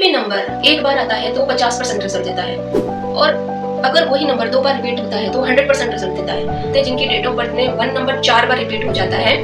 भी नंबर एक बार आता है तो 50% रिजल्ट देता है, और अगर वही नंबर 2 बार रिपीट होता है तो 100% रिजल्ट देता है। तो जिनकी डेट ऑफ बर्थ में 1 नंबर 4 बार रिपीट हो जाता है,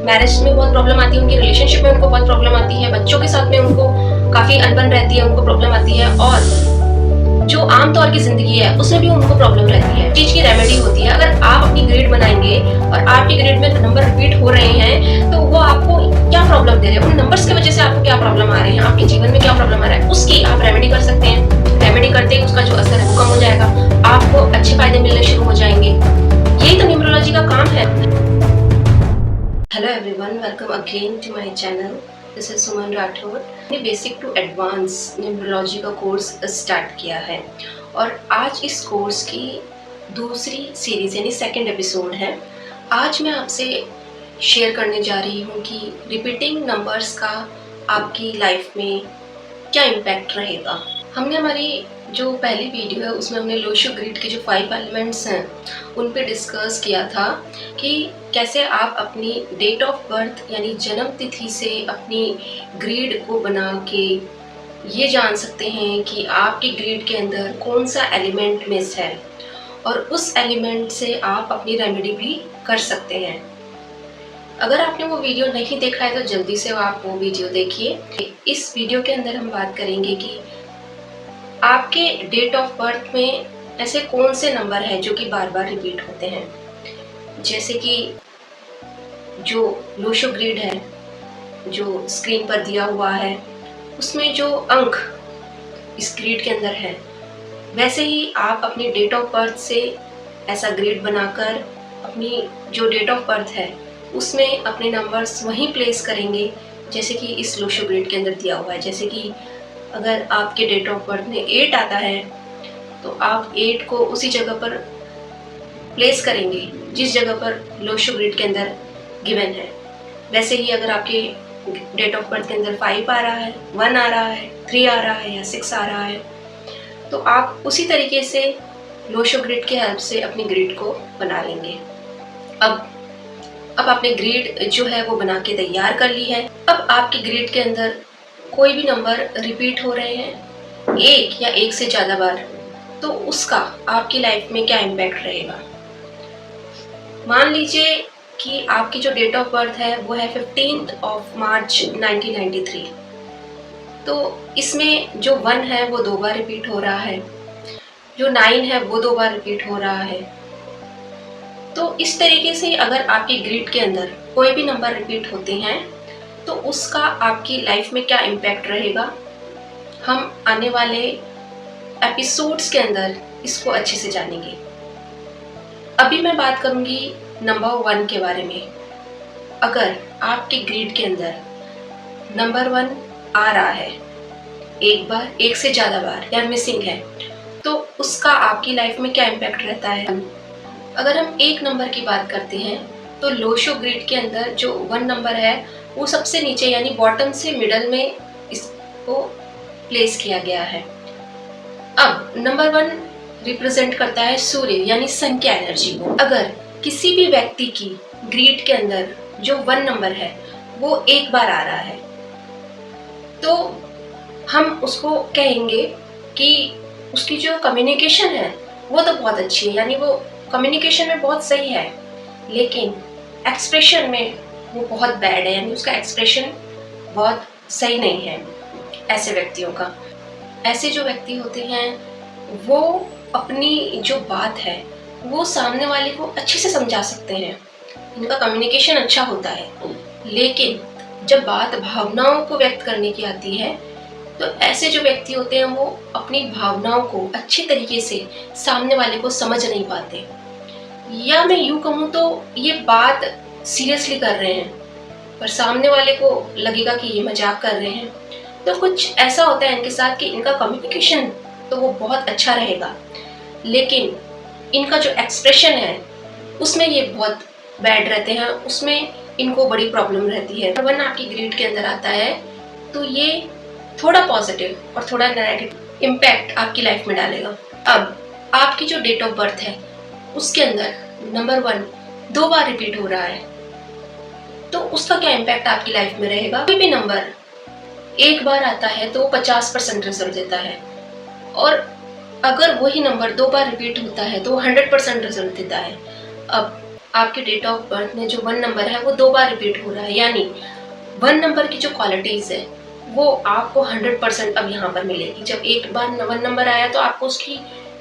मैरिज में बहुत प्रॉब्लम आती है, उनकी रिलेशनशिप में उनको बहुत प्रॉब्लम आती है, बच्चों के साथ में उनको काफी अनबन रहती है, उनको प्रॉब्लम आती है, और जो आमतौर की जिंदगी है उसमें भी उनको प्रॉब्लम रहती है। चीज की रेमेडी होती है, अगर आप अपनी ग्रिड बनाएंगे और आपकी ग्रिड में नंबर रिपीट हो रहे हैं तो वो आपको क्या प्रॉब्लम दे रहे हैं, उन नंबर्स की वजह से आपको क्या प्रॉब्लम आ रहे हैं, आपके जीवन में क्या प्रॉब्लम आ रहा है, उसकी आप रेमेडी कर सकते हैं। रेमेडी करते ही उसका जो असर है वो कम हो जाएगा, आपको अच्छे फायदे मिलने शुरू हो जाएंगे। यही तो न्यूमरोलॉजी का काम है। Hello everyone, welcome again to my channel. This is Suman Rathore. मैंने बेसिक टू एडवांस न्यूमरोलॉजी का कोर्स स्टार्ट किया है और आज इस कोर्स की दूसरी सीरीज यानी सेकंड एपिसोड है। आज मैं आपसे शेयर करने जा रही हूँ कि रिपीटिंग नंबर्स का आपकी लाइफ में क्या इम्पैक्ट रहेगा। हमने हमारी जो पहली वीडियो है उसमें हमने लोशो ग्रिड के जो 5 एलिमेंट्स हैं उन पे डिस्कस किया था कि कैसे आप अपनी डेट ऑफ बर्थ यानी जन्म तिथि से अपनी ग्रिड को बना के ये जान सकते हैं कि आपकी ग्रिड के अंदर कौन सा एलिमेंट मिस है, और उस एलिमेंट से आप अपनी रेमेडी भी कर सकते हैं। अगर आपने वो वीडियो नहीं देखा है तो जल्दी से आप वो वीडियो देखिए। इस वीडियो के अंदर हम बात करेंगे कि आपके डेट ऑफ बर्थ में ऐसे कौन से नंबर हैं जो कि बार बार रिपीट होते हैं। जैसे कि जो लोशो ग्रिड है जो स्क्रीन पर दिया हुआ है उसमें जो अंक इस ग्रिड के अंदर है, वैसे ही आप अपनी डेट ऑफ बर्थ से ऐसा ग्रिड बनाकर अपनी जो डेट ऑफ बर्थ है उसमें अपने नंबर्स वहीं प्लेस करेंगे जैसे कि इस लोशो ग्रिड के अंदर दिया हुआ है। जैसे कि अगर आपके डेट ऑफ बर्थ में 8 आता है तो आप 8 को उसी जगह पर प्लेस करेंगे जिस जगह पर लोशो ग्रिड के अंदर गिवन है। वैसे ही अगर आपके डेट ऑफ बर्थ के अंदर 5 आ रहा है, 1 आ रहा है, 3 आ रहा है या 6 आ रहा है तो आप उसी तरीके से लोशो ग्रिड की हेल्प से अपनी ग्रिड को बना लेंगे। अब आपने ग्रिड जो है वो बना के तैयार कर ली है। अब आपकी ग्रिड के अंदर कोई भी नंबर रिपीट हो रहे हैं एक या एक से ज़्यादा बार, तो उसका आपकी लाइफ में क्या इम्पैक्ट रहेगा। मान लीजिए कि आपकी जो डेट ऑफ बर्थ है वो है 15 मार्च 1993, तो इसमें जो 1 है वो 2 बार रिपीट हो रहा है, जो 9 है वो 2 बार रिपीट हो रहा है। तो इस तरीके से अगर आपकी ग्रिड के अंदर कोई भी नंबर रिपीट होते हैं तो उसका आपकी लाइफ में क्या इम्पैक्ट रहेगा, हम आने वाले एपिसोड्स के अंदर इसको अच्छे से जानेंगे। अभी मैं बात करूंगी नंबर 1 के बारे में। अगर आपके ग्रिड के अंदर नंबर 1 आ रहा है एक बार, एक से ज़्यादा बार या मिसिंग है, तो उसका आपकी लाइफ में क्या इम्पैक्ट रहता है। अगर हम एक नंबर की बात करते हैं तो लोशो ग्रिड के अंदर जो 1 नंबर है वो सबसे नीचे यानी बॉटम से मिडल में इसको प्लेस किया गया है। अब नंबर 1 रिप्रेजेंट करता है सूर्य यानी सन की एनर्जी को। अगर किसी भी व्यक्ति की ग्रिड के अंदर जो 1 नंबर है वो एक बार आ रहा है तो हम उसको कहेंगे कि उसकी जो कम्युनिकेशन है वो तो बहुत अच्छी है, यानी वो कम्युनिकेशन में बहुत सही है, लेकिन एक्सप्रेशन में वो बहुत बैड है, यानी उसका एक्सप्रेशन बहुत सही नहीं है। ऐसे व्यक्तियों का, ऐसे जो व्यक्ति होते हैं वो अपनी जो बात है वो सामने वाले को अच्छे से समझा सकते हैं, इनका कम्युनिकेशन अच्छा होता है, लेकिन जब बात भावनाओं को व्यक्त करने की आती है तो ऐसे जो व्यक्ति होते हैं वो अपनी भावनाओं को अच्छे तरीके से सामने वाले को समझ नहीं पाते, या मैं यूँ कहूँ तो ये बात सीरियसली कर रहे हैं पर सामने वाले को लगेगा कि ये मजाक कर रहे हैं। तो कुछ ऐसा होता है इनके साथ कि इनका कम्युनिकेशन तो वो बहुत अच्छा रहेगा, लेकिन इनका जो एक्सप्रेशन है उसमें ये बहुत बैड रहते हैं, उसमें इनको बड़ी प्रॉब्लम रहती है। वन आपकी ग्रिड के अंदर आता है तो ये थोड़ा पॉजिटिव और थोड़ा नेगेटिव इम्पैक्ट आपकी लाइफ में डालेगा। अब आपकी जो डेट ऑफ बर्थ है उसके अंदर नंबर 1 2 बार रिपीट हो रहा है तो उसका क्या इम्पैक्ट आपकी लाइफ में रहेगा। कोई भी नंबर एक बार आता है तो 50% रिजल्ट देता है, और अगर वही नंबर 2 बार रिपीट होता है तो 100% रिजल्ट देता है। अब आपके डेट ऑफ बर्थ में जो 1 नंबर है वो 2 बार रिपीट हो रहा है, यानी 1 नंबर की जो क्वालिटीज़ है वो आपको 100% अब यहाँ पर मिलेगी। जब एक बार 1 नंबर आया तो आपको उसकी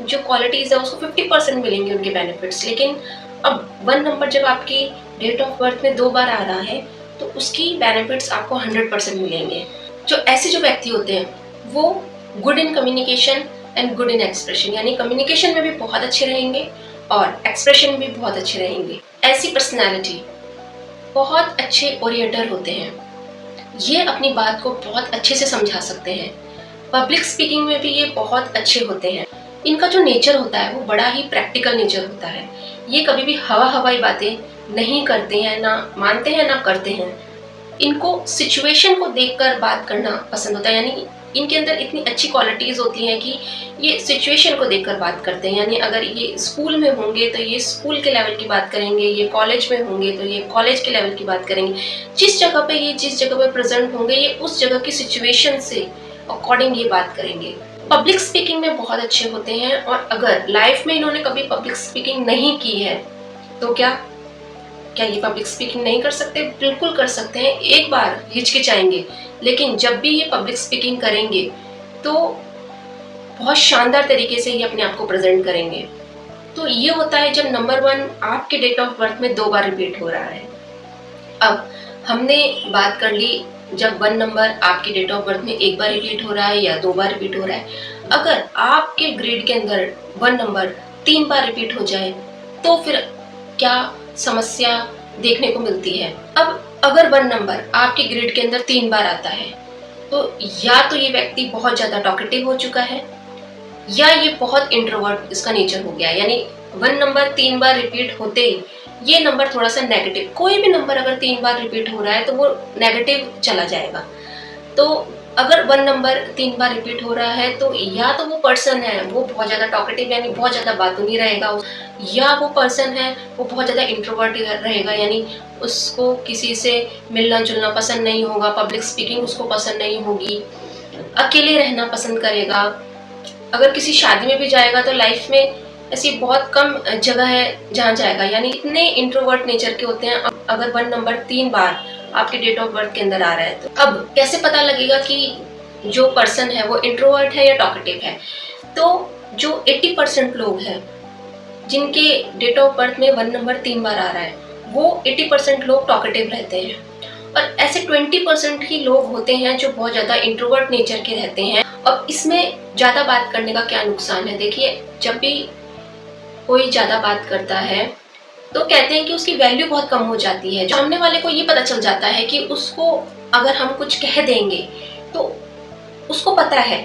जो क्वालिटीज़ है उसको 50% मिलेंगे उनके बेनिफिट्स, लेकिन अब 1 नंबर जब आपकी डेट ऑफ बर्थ में 2 बार आ रहा है तो उसकी बेनिफिट्स आपको 100% मिलेंगे। जो ऐसे जो व्यक्ति होते हैं वो good in communication and good in expression, यानी कम्युनिकेशन में भी बहुत अच्छे रहेंगे और एक्सप्रेशन में भी बहुत अच्छे रहेंगे। ऐसी पर्सनैलिटी बहुत अच्छे ओरिएटर होते हैं, ये अपनी बात को बहुत अच्छे से समझा सकते हैं। पब्लिक स्पीकिंग में भी ये बहुत अच्छे होते हैं। इनका जो नेचर होता है वो बड़ा ही प्रैक्टिकल नेचर होता है। ये कभी भी हवाई बातें नहीं करते हैं, ना मानते हैं ना करते हैं। इनको सिचुएशन को देखकर बात करना पसंद होता है, यानी इनके अंदर इतनी अच्छी क्वालिटीज़ होती हैं कि ये सिचुएशन को देखकर बात करते हैं। यानी अगर ये स्कूल में होंगे तो ये स्कूल के लेवल की बात करेंगे, ये कॉलेज में होंगे तो ये कॉलेज के लेवल की बात करेंगे। जिस जगह पे प्रेजेंट होंगे ये उस जगह की सिचुएशन से अकॉर्डिंग ये बात करेंगे। पब्लिक स्पीकिंग में बहुत अच्छे होते हैं, और अगर लाइफ में इन्होंने कभी पब्लिक स्पीकिंग नहीं की है तो क्या ये पब्लिक स्पीकिंग नहीं कर सकते? बिल्कुल कर सकते हैं। एक बार हिचकिचाएंगे, लेकिन जब भी ये पब्लिक स्पीकिंग करेंगे तो बहुत शानदार तरीके से ये अपने आप को प्रेजेंट करेंगे। तो ये होता है जब नंबर 1 आपके डेट ऑफ बर्थ में 2 बार रिपीट हो रहा है। अब हमने बात कर ली जब 1 नंबर आपके डेट ऑफ बर्थ में 1 बार रिपीट हो रहा है या 2 बार रिपीट हो रहा है। अगर आपके ग्रिड के अंदर 1 नंबर 3 बार रिपीट हो जाए तो फिर क्या समस्या देखने को मिलती है? अब अगर 1 नंबर आपके ग्रिड के अंदर 3 बार आता है तो या तो ये व्यक्ति बहुत ज़्यादा टॉकेटिव हो चुका है या ये बहुत इंट्रोवर्ट इसका नेचर हो गया है। यानी 1 नंबर 3 बार रिपीट होते ही ये नंबर थोड़ा सा नेगेटिव, कोई भी नंबर अगर 3 बार रिपीट हो रहा है तो वो नेगेटिव चला जाएगा। तो अगर 1 नंबर 3 बार रिपीट हो रहा है तो या तो वो पर्सन है वो बहुत ज़्यादा टॉकेटिव यानी बहुत ज़्यादा बातूनी रहेगा, या वो पर्सन है वो बहुत ज़्यादा इंट्रोवर्ट रहेगा, यानी उसको किसी से मिलना जुलना पसंद नहीं होगा, पब्लिक स्पीकिंग उसको पसंद नहीं होगी, अकेले रहना पसंद करेगा। अगर किसी शादी में भी जाएगा तो लाइफ में ऐसी बहुत कम जगह है जहाँ जाएगा, यानी इतने इंट्रोवर्ट नेचर के होते हैं। अगर 1 नंबर 3 बार आपके डेट ऑफ बर्थ के अंदर आ रहा है तो अब कैसे पता लगेगा कि जो पर्सन है वो इंट्रोवर्ट है या टॉकेटिव है? तो जो 80% लोग हैं जिनके डेट ऑफ बर्थ में 1 नंबर 3 बार आ रहा है वो 80% लोग टॉकेटिव रहते हैं, और ऐसे 20% ही लोग होते हैं जो बहुत ज़्यादा इंट्रोवर्ट नेचर के रहते हैं। अब इसमें ज़्यादा बात करने का क्या नुकसान है? देखिए, जब भी कोई ज़्यादा बात करता है तो कहते हैं कि उसकी वैल्यू बहुत कम हो जाती है। सामने वाले को ये पता चल जाता है कि उसको अगर हम कुछ कह देंगे तो उसको पता है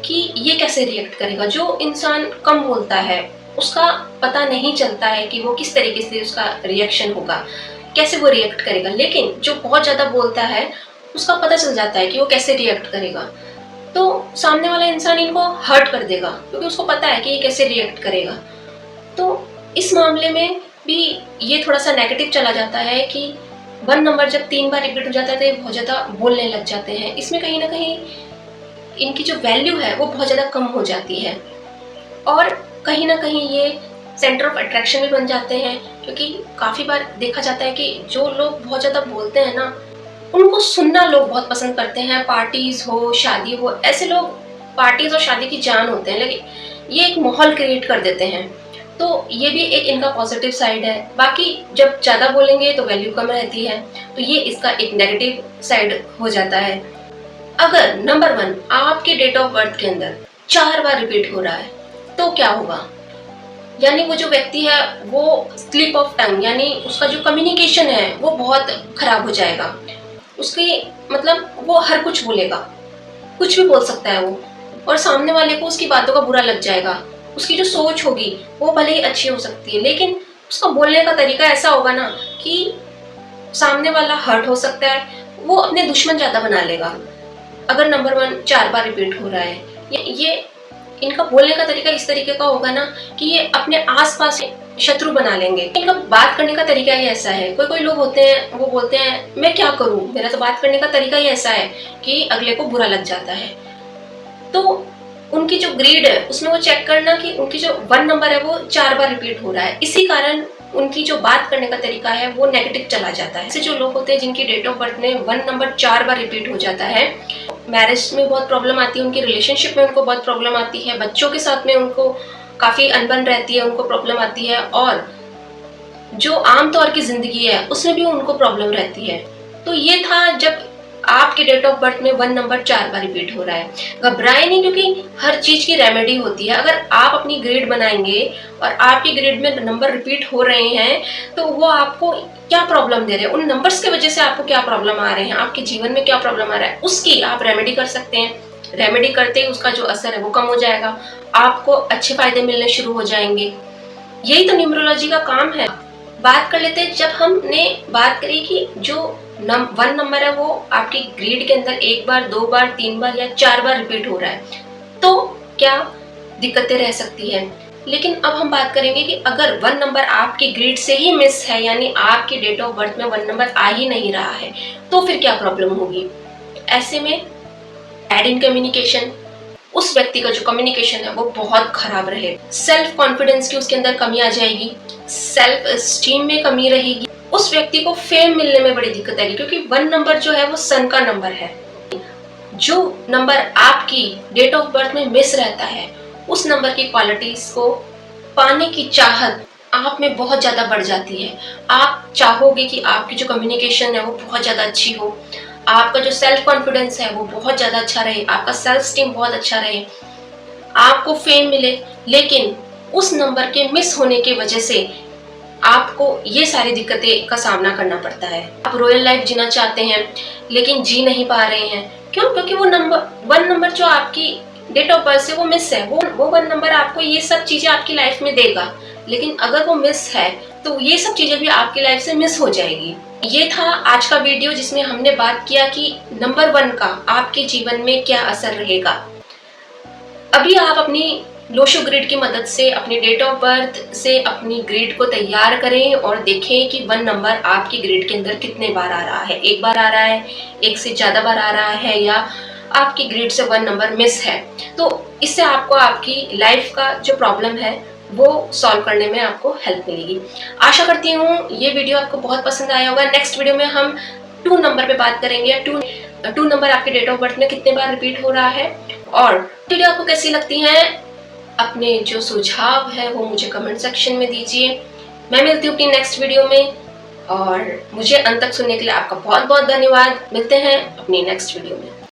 कि ये कैसे रिएक्ट करेगा। जो इंसान कम बोलता है उसका पता नहीं चलता है कि वो किस तरीके से उसका रिएक्शन होगा, कैसे वो रिएक्ट करेगा, लेकिन जो बहुत ज़्यादा बोलता है उसका पता चल जाता है कि वो कैसे रिएक्ट करेगा। तो सामने वाला इंसान इनको हर्ट कर देगा क्योंकि उसको पता है कि ये कैसे रिएक्ट करेगा। तो इस मामले में भी ये थोड़ा सा नेगेटिव चला जाता है कि 1 नंबर जब 3 बार रिपीट हो जाता है तो ये बहुत ज़्यादा बोलने लग जाते हैं। इसमें कहीं ना कहीं इनकी जो वैल्यू है वो बहुत ज़्यादा कम हो जाती है, और कहीं ना कहीं ये सेंटर ऑफ अट्रैक्शन भी बन जाते हैं, क्योंकि काफ़ी बार देखा जाता है कि जो लोग बहुत ज़्यादा बोलते हैं ना उनको सुनना लोग बहुत पसंद करते हैं। पार्टीज़ हो, शादी हो, ऐसे लोग पार्टीज़ और शादी की जान होते हैं, लेकिन ये एक माहौल क्रिएट कर देते हैं। तो ये भी एक इनका पॉजिटिव साइड है। बाकी जब ज़्यादा बोलेंगे तो वैल्यू कम रहती है, तो ये इसका एक नेगेटिव साइड हो जाता है। अगर नंबर 1 आपके डेट ऑफ बर्थ के अंदर 4 बार रिपीट हो रहा है तो क्या होगा? यानी वो जो व्यक्ति है वो स्लिप ऑफ टंग, यानी उसका जो कम्युनिकेशन है वो बहुत खराब हो जाएगा। उसकी मतलब वो हर कुछ बोलेगा, कुछ भी बोल सकता है वो, और सामने वाले को उसकी बातों का बुरा लग जाएगा। उसकी जो सोच होगी वो भले ही अच्छी हो सकती है, लेकिन उसका बोलने का तरीका ऐसा होगा ना कि सामने वाला हर्ट हो सकता है, वो अपने दुश्मन ज़्यादा बना लेगा। अगर नंबर 1 4 बार रिपीट हो रहा है, ये इनका बोलने का तरीका इस तरीके का होगा ना कि ये अपने आसपास शत्रु बना लेंगे। इनका बात करने का तरीका ही ऐसा है। कोई कोई लोग होते हैं वो बोलते हैं मैं क्या करूं, मेरा तो बात करने का तरीका ही ऐसा है कि अगले को बुरा लग जाता है। तो उनकी जो ग्रीड है उसमें वो चेक करना कि उनकी जो 1 नंबर है वो 4 बार रिपीट हो रहा है, इसी कारण उनकी जो बात करने का तरीका है वो नेगेटिव चला जाता है। ऐसे जो लोग होते हैं जिनकी डेट ऑफ बर्थ में 1 नंबर 4 बार रिपीट हो जाता है, मैरिज में बहुत प्रॉब्लम आती है, उनकी रिलेशनशिप में उनको बहुत प्रॉब्लम आती है, बच्चों के साथ में उनको काफी अनबन रहती है, उनको प्रॉब्लम आती है, और जो आम तौर की जिंदगी है उसमें भी उनको प्रॉब्लम रहती है। तो ये था जब आपके डेट ऑफ बर्थ में 1 नंबर 4 बार रिपीट हो रहा है। घबराए नहीं, क्योंकि हर चीज की रेमेडी होती है। अगर आप अपनी ग्रेड बनाएंगे और आपकी ग्रेड में नंबर रिपीट हो रहे हैं तो वो आपको क्या प्रॉब्लम दे रहे हैं, उन नंबर्स की वजह से आपको क्या प्रॉब्लम आ रहे हैं, आपके जीवन में क्या प्रॉब्लम आ रहा है, उसकी आप रेमेडी कर सकते हैं। रेमेडी करते ही उसका जो असर है वो कम हो जाएगा, आपको अच्छे फायदे मिलने शुरू हो जाएंगे। यही तो न्यूमरोलॉजी का काम है। बात कर लेते हैं, जब हमने बात करी कि जो 1 नंबर है वो आपकी ग्रिड के अंदर 1 बार, 2 बार, 3 बार या 4 बार रिपीट हो रहा है, तो क्या दिक्कतें रह सकती है। लेकिन अब हम बात करेंगे कि अगर 1 नंबर आपकी ग्रिड से ही मिस है, यानी आपकी डेट ऑफ बर्थ में 1 नंबर आ ही नहीं रहा है, तो फिर क्या प्रॉब्लम होगी। ऐसे में बैड इन कम्युनिकेशन, उस व्यक्ति का जो कम्युनिकेशन है वो बहुत खराब रहे, सेल्फ कॉन्फिडेंस की उसके अंदर कमी आ जाएगी, सेल्फ स्टीम में कमी रहेगी, उस व्यक्ति को फेम मिलने में बड़ी दिक्कत आएगी, क्योंकि 1 नंबर जो है वो सन का नंबर है। जो नंबर आपकी डेट ऑफ बर्थ में मिस रहता है, उस नंबर की क्वालिटीज को पाने की चाहत आप में बहुत ज्यादा बढ़ जाती है। आप चाहोगे कि आपकी जो कम्युनिकेशन है वो बहुत ज्यादा अच्छी हो, आपका जो सेल्फ कॉन्फिडेंस है वो बहुत ज्यादा अच्छा रहे, आपका सेल्फ स्टीम बहुत अच्छा रहे, आपको फेम मिले। लेकिन उस नंबर के मिस होने की वजह से आपको ये सारी दिक्कतें का सामना करना पड़ता है। आप रॉयल लाइफ जीना चाहते हैं लेकिन जी नहीं पा रहे हैं, क्यों? क्योंकि वो नंबर 1 नंबर जो आपकी डेट ऑफ बर्थ से वो मिस है। वो 1 नंबर आपको ये सब चीजें आपकी लाइफ में देगा, लेकिन अगर वो मिस है तो ये सब चीजें भी आपकी लाइफ से मिस हो जाएगी। ये था आज का वीडियो जिसमें हमने बात किया कि नंबर 1 का आपके जीवन में क्या असर रहेगा। अभी आप अपनी लोशो ग्रिड की मदद से अपनी डेट ऑफ बर्थ से अपनी ग्रिड को तैयार करें और देखें कि 1 नंबर आपकी ग्रिड के अंदर कितने बार आ रहा है। 1 बार आ रहा है, 1 से ज्यादा बार आ रहा है, या आपकी ग्रिड से 1 नंबर मिस है। तो इससे आपको आपकी लाइफ का जो प्रॉब्लम है वो सॉल्व करने में आपको हेल्प मिलेगी। आशा करती हूँ ये वीडियो आपको बहुत पसंद आया होगा। नेक्स्ट वीडियो में हम 2 नंबर पे बात करेंगे। 2 नंबर आपके डेट ऑफ बर्थ में कितने बार रिपीट हो रहा है, और वीडियो आपको कैसी लगती है अपने जो सुझाव है वो मुझे कमेंट सेक्शन में दीजिए। मैं मिलती हूँ अपनी नेक्स्ट वीडियो में, और मुझे अंत तक सुनने के लिए आपका बहुत बहुत धन्यवाद। मिलते हैं अपनी नेक्स्ट वीडियो में।